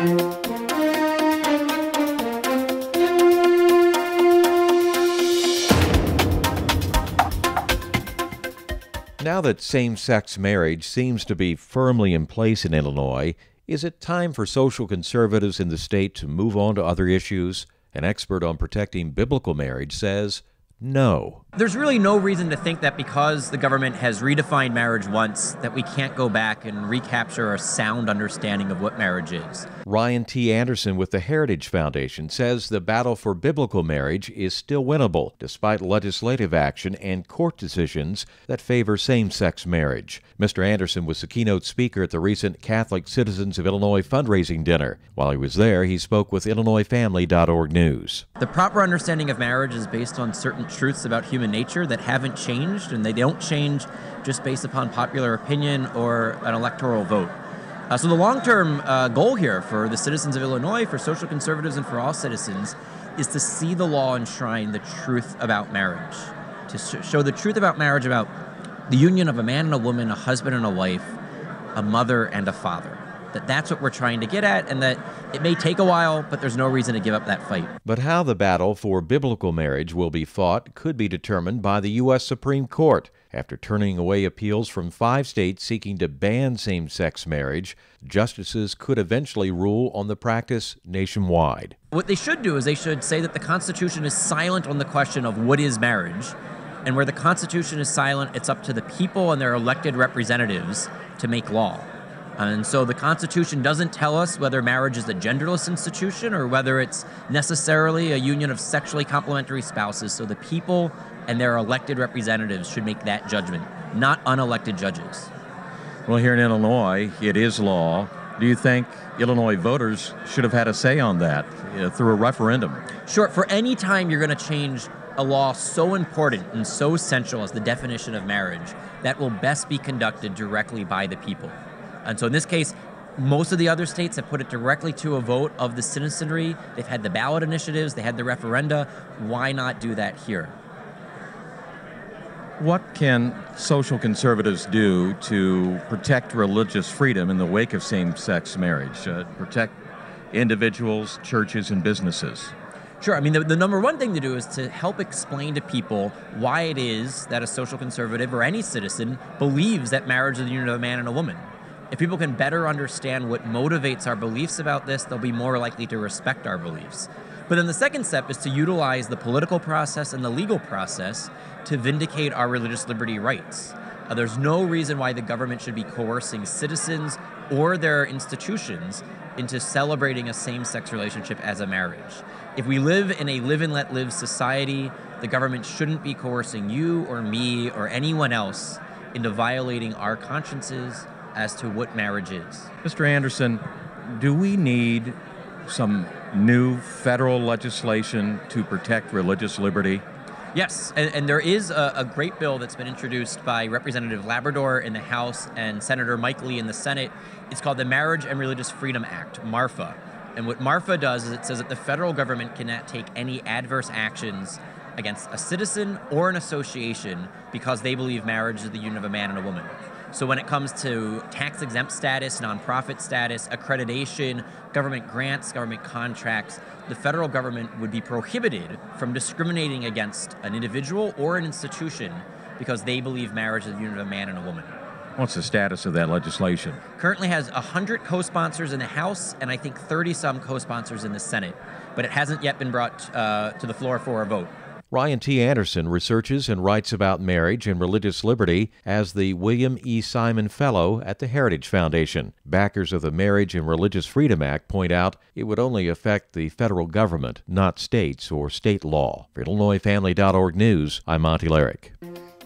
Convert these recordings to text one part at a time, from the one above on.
Now that same-sex marriage seems to be firmly in place in Illinois, is it time for social conservatives in the state to move on to other issues? An expert on protecting biblical marriage says no. There's really no reason to think that because the government has redefined marriage once, that we can't go back and recapture a sound understanding of what marriage is. Ryan T. Anderson with the Heritage Foundation says the battle for biblical marriage is still winnable, despite legislative action and court decisions that favor same-sex marriage. Mr. Anderson was the keynote speaker at the recent Catholic Citizens of Illinois fundraising dinner. While he was there, he spoke with IllinoisFamily.org News. The proper understanding of marriage is based on certain truths about human nature that haven't changed, and they don't change just based upon popular opinion or an electoral vote. So the long-term goal here for the citizens of Illinois, for social conservatives, and for all citizens is to see the law enshrine the truth about marriage, to show the truth about marriage, about the union of a man and a woman, a husband and a wife, a mother and a father. That's what we're trying to get at, and that it may take a while, but there's no reason to give up that fight. But how the battle for biblical marriage will be fought could be determined by the U.S. Supreme Court. After turning away appeals from 5 states seeking to ban same-sex marriage, justices could eventually rule on the practice nationwide. What they should do is they should say that the Constitution is silent on the question of what is marriage, and where the Constitution is silent, it's up to the people and their elected representatives to make law. And so the Constitution doesn't tell us whether marriage is a genderless institution or whether it's necessarily a union of sexually complementary spouses. So the people and their elected representatives should make that judgment, not unelected judges. Well, here in Illinois, it is law. Do you think Illinois voters should have had a say on that through a referendum? Sure. For any time you're going to change a law so important and so central as the definition of marriage, that will best be conducted directly by the people. And so in this case, most of the other states have put it directly to a vote of the citizenry. They've had the ballot initiatives, they had the referenda. Why not do that here? What can social conservatives do to protect religious freedom in the wake of same-sex marriage, protect individuals, churches, and businesses? Sure. I mean, the number one thing to do is to help explain to people why it is that a social conservative or any citizen believes that marriage is the union of a man and a woman. If people can better understand what motivates our beliefs about this, they'll be more likely to respect our beliefs. But then the second step is to utilize the political process and the legal process to vindicate our religious liberty rights. There's no reason why the government should be coercing citizens or their institutions into celebrating a same-sex relationship as a marriage. If we live in a live and let live society, the government shouldn't be coercing you or me or anyone else into violating our consciences as to what marriage is. Mr. Anderson, do we need some new federal legislation to protect religious liberty? Yes, and there is a great bill that's been introduced by Representative Labrador in the House and Senator Mike Lee in the Senate. It's called the Marriage and Religious Freedom Act, MARFA. And what MARFA does is it says that the federal government cannot take any adverse actions against a citizen or an association because they believe marriage is the union of a man and a woman. So when it comes to tax-exempt status, nonprofit status, accreditation, government grants, government contracts, the federal government would be prohibited from discriminating against an individual or an institution because they believe marriage is the union of a man and a woman. What's the status of that legislation? Currently has 100 co-sponsors in the House and I think 30-some co-sponsors in the Senate, but it hasn't yet been brought to the floor for a vote. Ryan T. Anderson researches and writes about marriage and religious liberty as the William E. Simon Fellow at the Heritage Foundation. Backers of the Marriage and Religious Freedom Act point out it would only affect the federal government, not states or state law. For IllinoisFamily.org News, I'm Monty Larrick.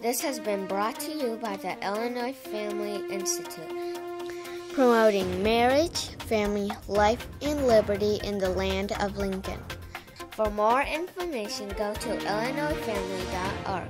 This has been brought to you by the Illinois Family Institute, promoting marriage, family, life, and liberty in the land of Lincoln. For more information, go to IllinoisFamily.org.